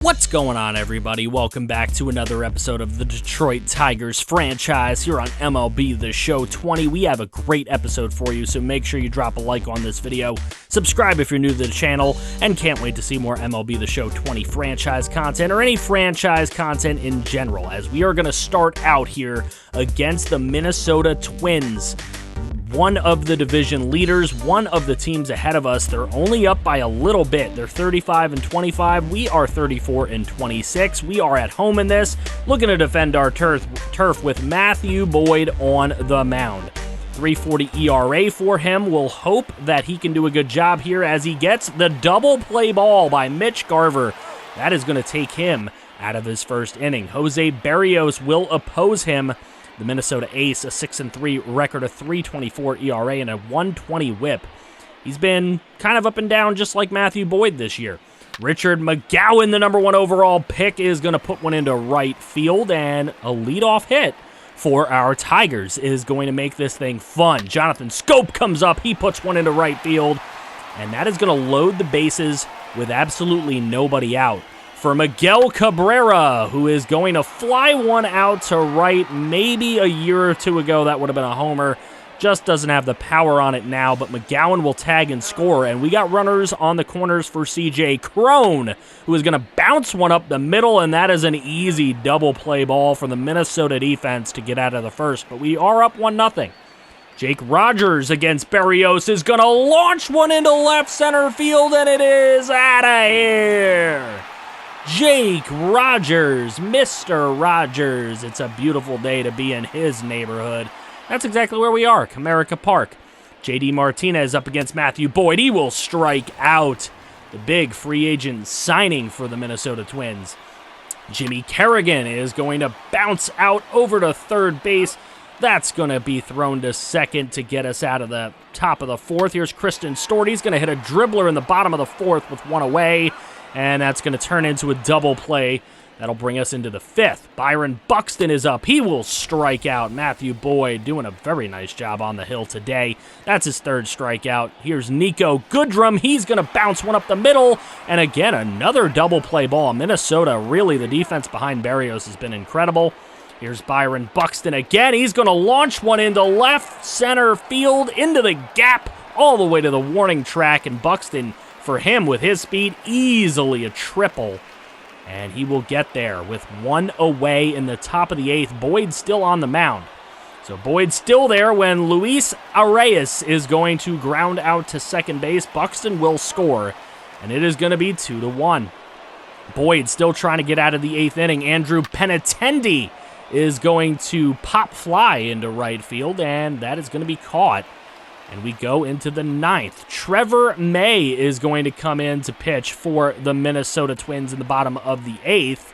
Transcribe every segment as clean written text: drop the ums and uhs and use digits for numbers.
What's going on, everybody? Welcome back to another episode of the Detroit Tigers franchise here on MLB The Show 20. We have a great episode for you, so make sure you drop a like on this video, subscribe if you're new to the channel, and can't wait to see more MLB The Show 20 franchise content or any franchise content in general, as we are going to start out here against the Minnesota Twins. One of the division leaders, one of the teams ahead of us. They're only up by a little bit. They're 35-25. We are 34-26. We are at home in this, looking to defend our turf with Matthew Boyd on the mound. 3.40 ERA for him. We'll hope that he can do a good job here as he gets the double play ball by Mitch Garver. That is going to take him out of his first inning. Jose Berrios will oppose him. The Minnesota Ace, a 6-3 record, a 3.24 ERA, and a 1.20 whip. He's been kind of up and down just like Matthew Boyd this year. Richard McGowan, the #1 overall pick, is going to put one into right field, and a leadoff hit for our Tigers is going to make this thing fun. Jonathan Schoop comes up, he puts one into right field, and that is going to load the bases with absolutely nobody out for Miguel Cabrera, who is going to fly one out to right. Maybe a year or two ago that would have been a homer. Just doesn't have the power on it now, but McGowan will tag and score, and we got runners on the corners for CJ Cron, who is going to bounce one up the middle, and that is an easy double play ball for the Minnesota defense to get out of the first, but we are up 1-0. Jake Rogers against Berrios is going to launch one into left center field, and it is out of here. Jake Rogers, Mr. Rogers. It's a beautiful day to be in his neighborhood. That's exactly where we are, Comerica Park. JD Martinez up against Matthew Boyd. He will strike out. The big free agent signing for the Minnesota Twins. Jimmy Kerrigan is going to bounce out over to third base. That's going to be thrown to second to get us out of the top of the fourth. Here's Kristen Stewart. He's going to hit a dribbler in the bottom of the fourth with one away. And that's going to turn into a double play. That'll bring us into the fifth. Byron Buxton is up. He will strike out. Matthew Boyd doing a very nice job on the hill today. That's his third strikeout. Here's Nico Goodrum. He's going to bounce one up the middle. And again, another double play ball. Minnesota, really, the defense behind Berrios has been incredible. Here's Byron Buxton again. He's going to launch one into left center field, into the gap, all the way to the warning track. And Buxton, for him, with his speed, easily a triple. And he will get there with one away in the top of the eighth. Boyd still on the mound. So Boyd's still there when Luis Arias is going to ground out to second base. Buxton will score, and it is going to be 2-1. Boyd still trying to get out of the eighth inning. Andrew Benintendi is going to pop fly into right field, and that is going to be caught. And we go into the ninth. Trevor May is going to come in to pitch for the Minnesota Twins in the bottom of the eighth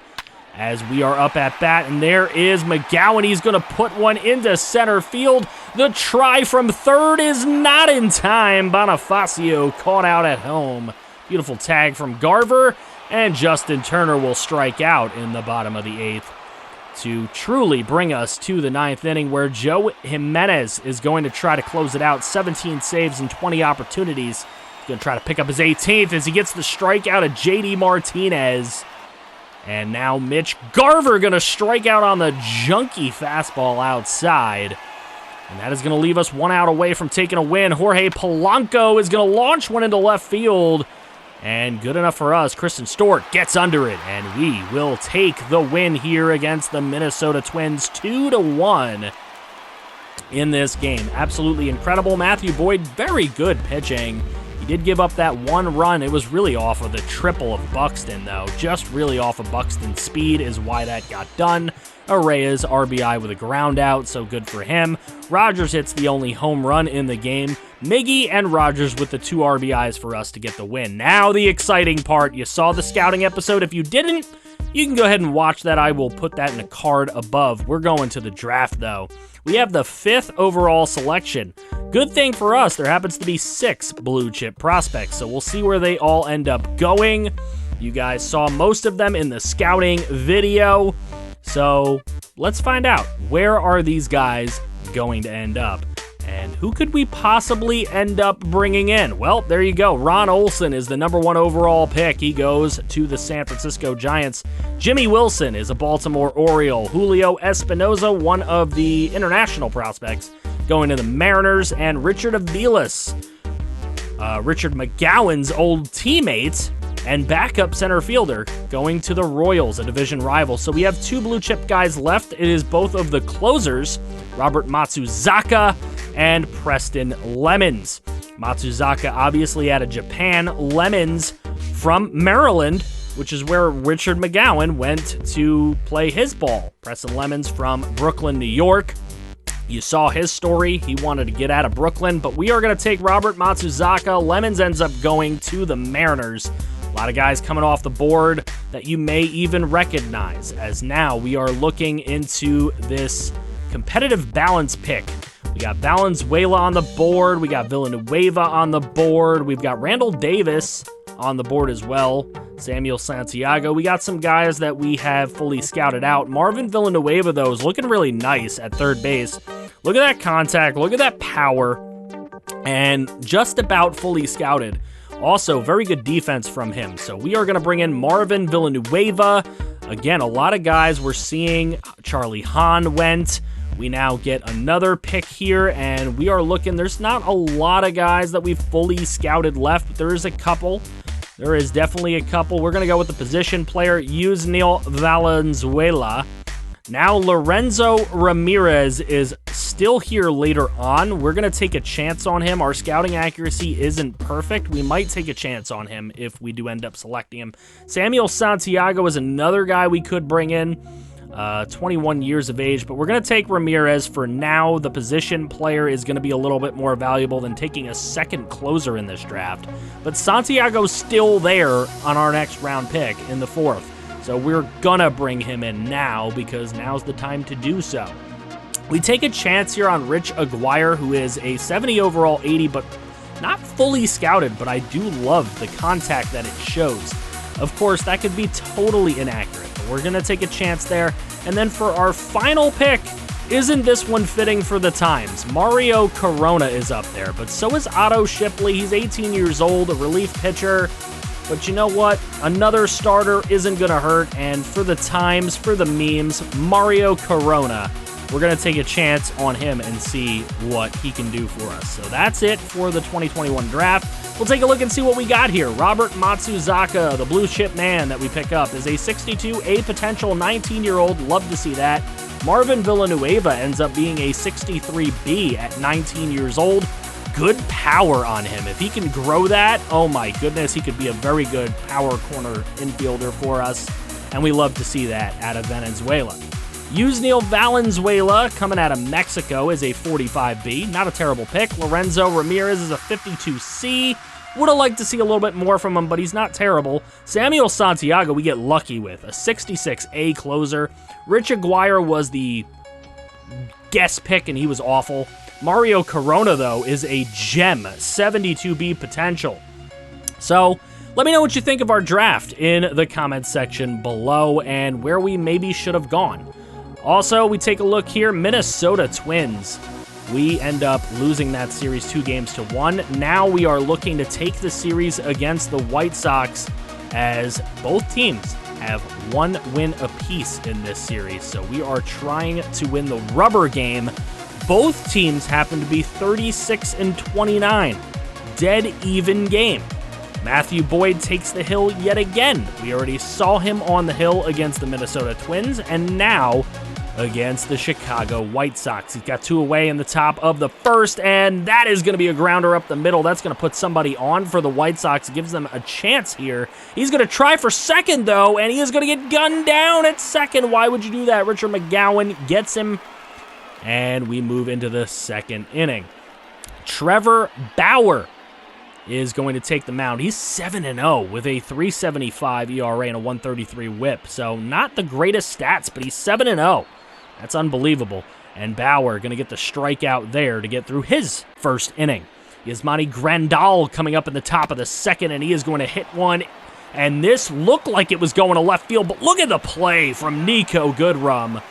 as we are up at bat. And there is McGowan. He's going to put one into center field. The try from third is not in time. Bonifacio caught out at home. Beautiful tag from Garver. And Justin Turner will strike out in the bottom of the eighth to truly bring us to the ninth inning, where Joe Jimenez is going to try to close it out. 17 saves and 20 opportunities. He's going to try to pick up his 18th as he gets the strikeout of JD Martinez. And now Mitch Garver going to strike out on the junky fastball outside. And that is going to leave us one out away from taking a win. Jorge Polanco is going to launch one into left field. And good enough for us. Kristen Stewart gets under it, and we will take the win here against the Minnesota Twins, 2-1 in this game. Absolutely incredible. Matthew Boyd, very good pitching. He did give up that one run. It was really off of the triple of Buxton, though. Just really off of Buxton's speed is why that got done. Arraez RBI with a ground out, so good for him. Rogers hits the only home run in the game. Miggy and Rogers with the 2 RBIs for us to get the win. Now the exciting part. You saw the scouting episode. If you didn't, you can go ahead and watch that. I will put that in a card above. We're going to the draft, though. We have the 5th overall selection. Good thing for us, there happens to be 6 blue chip prospects, so we'll see where they all end up going. You guys saw most of them in the scouting video, so let's find out. Where are these guys going to end up? And who could we possibly end up bringing in? Well, there you go. Ron Olson is the #1 overall pick. He goes to the San Francisco Giants. Jimmy Wilson is a Baltimore Oriole. Julio Espinoza, one of the international prospects, going to the Mariners. And Richard Aviles, Richard McGowan's old teammate and backup center fielder, going to the Royals, a division rival. So we have 2 blue chip guys left. It is both of the closers, Robert Matsuzaka and Preston Lemons. Matsuzaka obviously out of Japan, Lemons from Maryland, which is where Richard McGowan went to play his ball. Preston Lemons from Brooklyn, New York. You saw his story. He wanted to get out of Brooklyn, but we are going to take Robert Matsuzaka. Lemons ends up going to the Mariners. A lot of guys coming off the board that you may even recognize, as now we are looking into this competitive balance pick. We got Valenzuela on the board. We got Villanueva on the board. We've got Randall Davis on the board as well. Samuel Santiago. We got some guys that we have fully scouted out. Marvin Villanueva, though, is looking really nice at third base. Look at that contact. Look at that power. And just about fully scouted. Also, very good defense from him. So we are going to bring in Marvin Villanueva. Again, a lot of guys we're seeing. Charlie Hahn went. We now get another pick here, and we are looking. There's not a lot of guys that we've fully scouted left, but there is a couple. There is definitely a couple. We're going to go with the position player, Yusniel Valenzuela. Now, Lorenzo Ramirez is still here later on. We're going to take a chance on him. Our scouting accuracy isn't perfect. We might take a chance on him if we do end up selecting him. Samuel Santiago is another guy we could bring in. 21 years of age, but we're going to take Ramirez for now. The position player is going to be a little bit more valuable than taking a second closer in this draft, but Santiago's still there on our next round pick in the 4th, so we're going to bring him in now because now's the time to do so. We take a chance here on Rich Aguirre, who is a 70 overall 80, but not fully scouted, but I do love the contact that it shows. Of course, that could be totally inaccurate, but we're going to take a chance there. And then for our final pick, isn't this one fitting for the times? Mario Corona is up there, but so is Otto Shipley. He's 18 years old, a relief pitcher. But you know what? Another starter isn't going to hurt. And for the times, for the memes, Mario Corona, we're going to take a chance on him and see what he can do for us. So that's it for the 2021 draft. We'll take a look and see what we got here. Robert Matsuzaka, the blue chip man that we pick up, is a 62, a potential 19-year-old. Love to see that. Marvin Villanueva ends up being a 63B at 19 years old. Good power on him. If he can grow that, oh my goodness, he could be a very good power corner infielder for us. And we love to see that out of Venezuela. Yusniel Valenzuela, coming out of Mexico, is a 45B. Not a terrible pick. Lorenzo Ramirez is a 52C. Would have liked to see a little bit more from him, but he's not terrible. Samuel Santiago, we get lucky with. A 66A closer. Rich Aguirre was the guest pick, and he was awful. Mario Corona, though, is a gem. 72B potential. So, let me know what you think of our draft in the comments section below and where we maybe should have gone. Also, we take a look here, Minnesota Twins. We end up losing that series 2-1. Now we are looking to take the series against the White Sox, as both teams have 1 win apiece in this series. So we are trying to win the rubber game. Both teams happen to be 36-29. Dead even game. Matthew Boyd takes the hill yet again. We already saw him on the hill against the Minnesota Twins, and now against the Chicago White Sox. He's got 2 away in the top of the 1st, and that is going to be a grounder up the middle. That's going to put somebody on for the White Sox. It gives them a chance here. He's going to try for second, though, and he is going to get gunned down at second. Why would you do that? Richard McGowan gets him, and we move into the 2nd inning. Trevor Bauer is going to take the mound. He's 7-0 with a 3.75 ERA and a 1.33 whip. So not the greatest stats, but he's 7-0. That's unbelievable. And Bauer going to get the strikeout there to get through his 1st inning. Yasmani Grandal coming up in the top of the 2nd, and he is going to hit one. And this looked like it was going to left field, but look at the play from Nico Goodrum.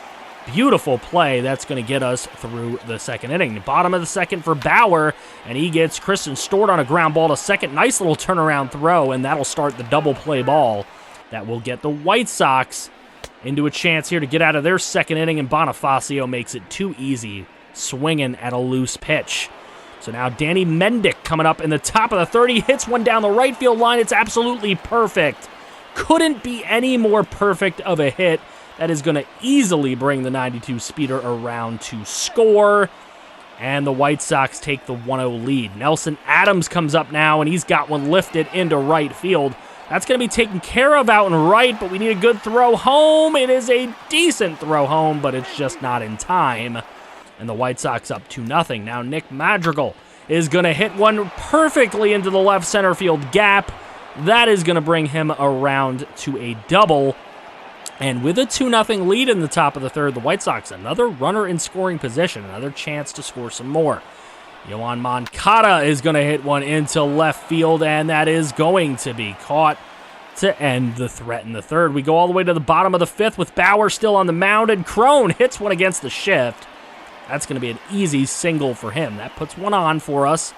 Beautiful play. That's going to get us through the second inning. Bottom of the second for Bauer, and he gets Kristen Stewart on a ground ball to second. Nice little turnaround throw, and that'll start the double play ball. That will get the White Sox into a chance here to get out of their second inning, and Bonifacio makes it too easy, swinging at a loose pitch. So now Danny Mendick coming up in the top of the third. He hits one down the right field line. It's absolutely perfect. Couldn't be any more perfect of a hit. That is going to easily bring the 92 speeder around to score. And the White Sox take the 1-0 lead. Nelson Adams comes up now, and he's got one lifted into right field. That's going to be taken care of out in right, but we need a good throw home. It is a decent throw home, but it's just not in time. And the White Sox up 2-0. Now Nick Madrigal is going to hit one perfectly into the left center field gap. That is going to bring him around to a double. And with a 2-0 lead in the top of the third, the White Sox, another runner in scoring position, another chance to score some more. Yoan Moncada is going to hit one into left field, and that is going to be caught to end the threat in the third. We go all the way to the bottom of the fifth with Bauer still on the mound, and Crone hits one against the shift. That's going to be an easy single for him. That puts one on for us.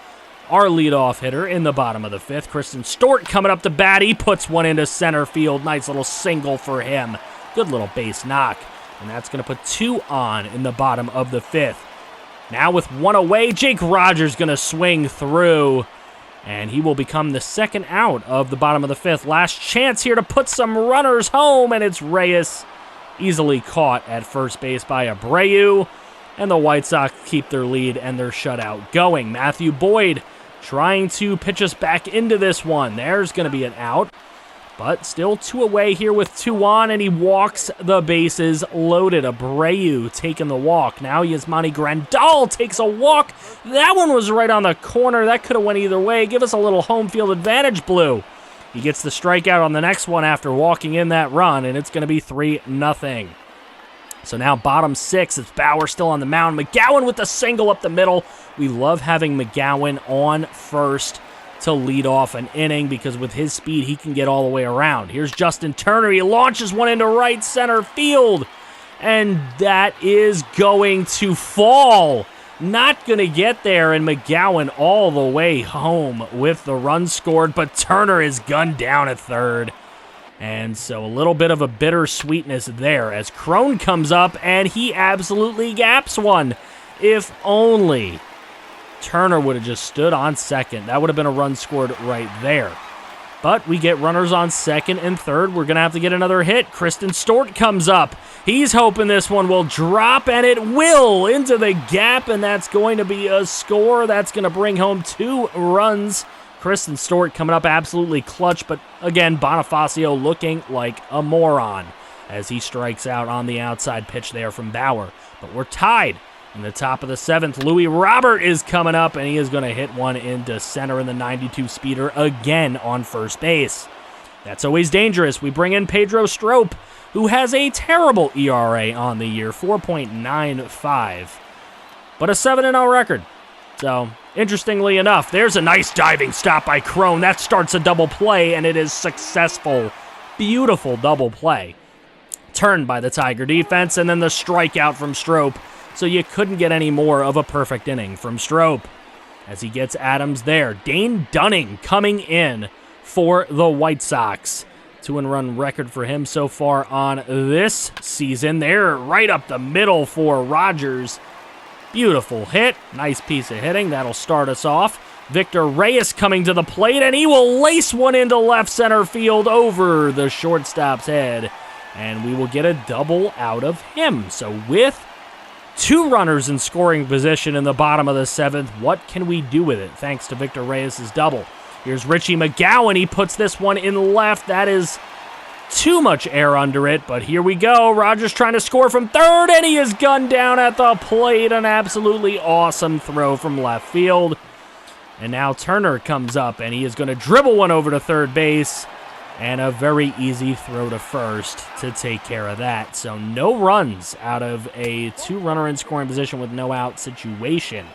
Our leadoff hitter in the bottom of the fifth, Kristen Stewart, coming up to bat. He puts one into center field. Nice little single for him. Good little base knock. And that's going to put two on in the bottom of the fifth. Now with one away, Jake Rogers going to swing through. And he will become the second out of the bottom of the fifth. Last chance here to put some runners home. And it's Reyes easily caught at first base by Abreu. And the White Sox keep their lead and their shutout going. Matthew Boyd trying to pitch us back into this one. There's going to be an out. But still two away here with two on, and he walks the bases loaded. Abreu taking the walk. Now Yasmani Grandal takes a walk. That one was right on the corner. That could have went either way. Give us a little home field advantage, Blue. He gets the strikeout on the next one after walking in that run, and it's going to be 3-0. So now bottom six, it's Bauer still on the mound. McGowan with the single up the middle. We love having McGowan on first to lead off an inning because with his speed, he can get all the way around. Here's Justin Turner. He launches one into right center field, and that is going to fall. Not going to get there, and McGowan all the way home with the run scored, but Turner is gunned down at third. And so a little bit of a bittersweetness there as Crone comes up, and he absolutely gaps one. If only Turner would have just stood on second. That would have been a run scored right there. But we get runners on second and third. We're going to have to get another hit. Kristen Stewart comes up. He's hoping this one will drop, and it will into the gap, and that's going to be a score. That's going to bring home 2 runs. Kristen Stewart coming up absolutely clutch, but again, Bonifacio looking like a moron as he strikes out on the outside pitch there from Bauer. But we're tied in the top of the seventh. Louis Robert is coming up, and he is going to hit one into center in the 92 speeder again on first base. That's always dangerous. We bring in Pedro Strop, who has a terrible ERA on the year, 4.95, but a 7-0 record. So, interestingly enough, there's a nice diving stop by Crone. That starts a double play, and it is successful. Beautiful double play. Turned by the Tiger defense, and then the strikeout from Strop. So you couldn't get any more of a perfect inning from Strop as he gets Adams there. Dane Dunning coming in for the White Sox. 2-run record for him so far on this season. They're right up the middle for Rogers. Beautiful hit. Nice piece of hitting. That'll start us off. Victor Reyes coming to the plate, and he will lace one into left center field over the shortstop's head. And we will get a double out of him. So with 2 runners in scoring position in the bottom of the seventh, what can we do with it thanks to Victor Reyes' double? Here's Richie McGowan. He puts this one in left. That is too much air under it, but here we go. Rogers trying to score from third, and he is gunned down at the plate. An absolutely awesome throw from left field. And now Turner comes up, and he is going to dribble one over to third base, and a very easy throw to first to take care of that. So no runs out of a 2-runner in scoring position with no out situation.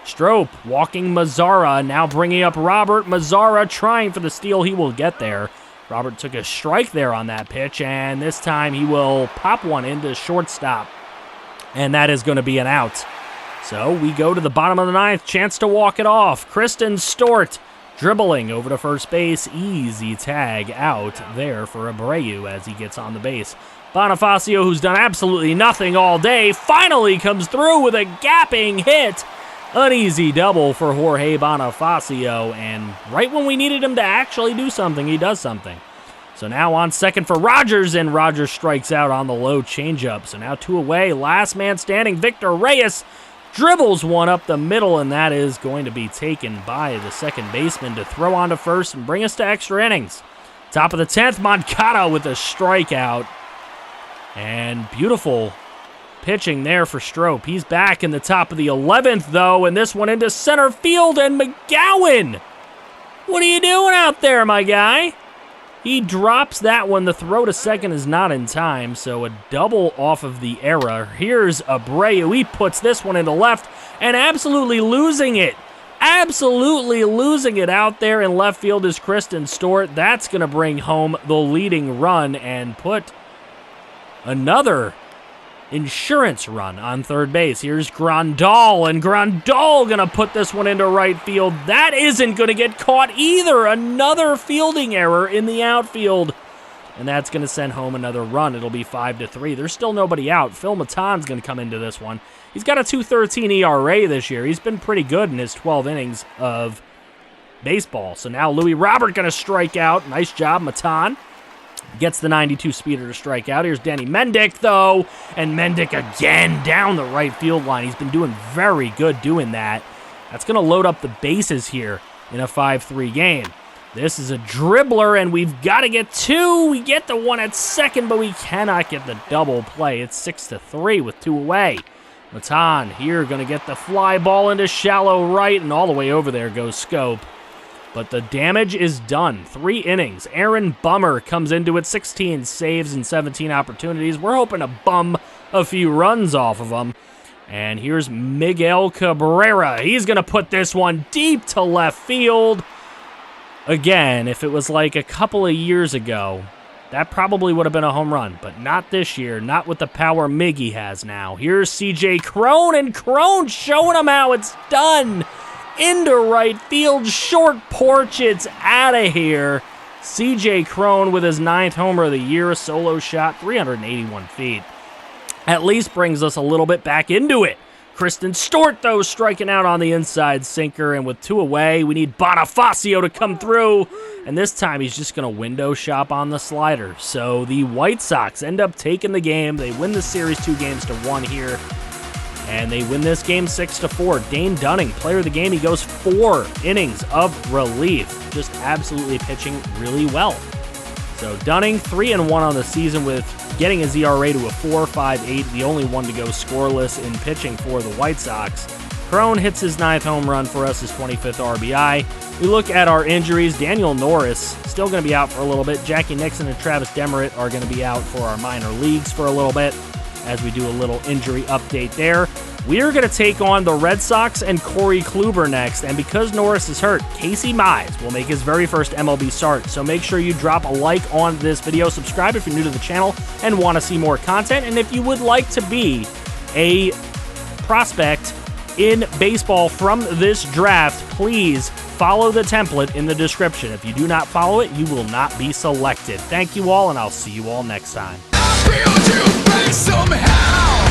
Strop walking Mazzara, now bringing up Robert. Mazzara trying for the steal. He will get there. Robert took a strike there on that pitch, and this time he will pop one into shortstop. And that is going to be an out. So we go to the bottom of the ninth, chance to walk it off. Kristen Stewart dribbling over to first base. Easy tag out there for Abreu as he gets on the base. Bonifacio, who's done absolutely nothing all day, finally comes through with a gapping hit. An easy double for Jorge Bonifacio, and right when we needed him to actually do something, he does something. So now on second for Rogers, and Rogers strikes out on the low changeup. So now 2 away, last man standing, Victor Reyes dribbles one up the middle, and that is going to be taken by the second baseman to throw on to first and bring us to extra innings. Top of the 10th, Moncada with a strikeout. And beautiful pitching there for Strop. He's back in the top of the 11th, though, and this one into center field, and McGowan! What are you doing out there, my guy? He drops that one. The throw to second is not in time, so a double off of the error. Here's Abreu. He puts this one into left and absolutely losing it. Absolutely losing it out there in left field is Kristen Stewart. That's going to bring home the leading run and put another insurance run on third base. Here's Grandal, and Grandal going to put this one into right field. That isn't going to get caught either. Another fielding error in the outfield, and that's going to send home another run. It'll be 5-3. There's still nobody out. Phil Maton's going to come into this one. He's got a 2.13 ERA this year. He's been pretty good in his 12 innings of baseball. So now Louis Robert going to strike out. Nice job, Maton. Gets the 92 speeder to strike out. Here's Danny Mendick, though, and Mendick again down the right field line. He's been doing very good doing that. That's going to load up the bases here in a 5-3 game. This is a dribbler, and we've got to get 2. We get the one at second, but we cannot get the double play. It's 6-3 with 2 away. Maton here going to get the fly ball into shallow right, and all the way over there goes Scope. But the damage is done. 3 innings. Aaron Bummer comes into it, 16 saves and 17 opportunities. We're hoping to bum a few runs off of him. And here's Miguel Cabrera. He's going to put this one deep to left field. Again, if it was like a couple of years ago, that probably would have been a home run. But not this year. Not with the power Miggy has now. Here's C.J. Cron, and Cron showing him how it's done. Into right field, short porch, it's out of here. C.J. Cron with his 9th homer of the year, a solo shot, 381 feet. At least brings us a little bit back into it. Kristen Stewart, though, striking out on the inside sinker, and with 2 away, we need Bonifacio to come through, and this time he's just going to window shop on the slider. So the White Sox end up taking the game. They win the series 2-1 here. And they win this game 6-4. Dane Dunning, player of the game, he goes 4 innings of relief. Just absolutely pitching really well. So Dunning, 3-1 on the season with getting his ERA to a 4.58, the only one to go scoreless in pitching for the White Sox. Cron hits his 9th home run for us, his 25th RBI. We look at our injuries. Daniel Norris, still going to be out for a little bit. Jackie Nixon and Travis Demerit are going to be out for our minor leagues for a little bit, as we do a little injury update there. We are going to take on the Red Sox and Corey Kluber next, and because Norris is hurt, Casey Mize will make his very first MLB start. So make sure you drop a like on this video, subscribe if you're new to the channel and want to see more content, and if you would like to be a prospect in baseball from this draft, please follow the template in the description. If you do not follow it, you will not be selected. Thank you all, and I'll see you all next time. Somehow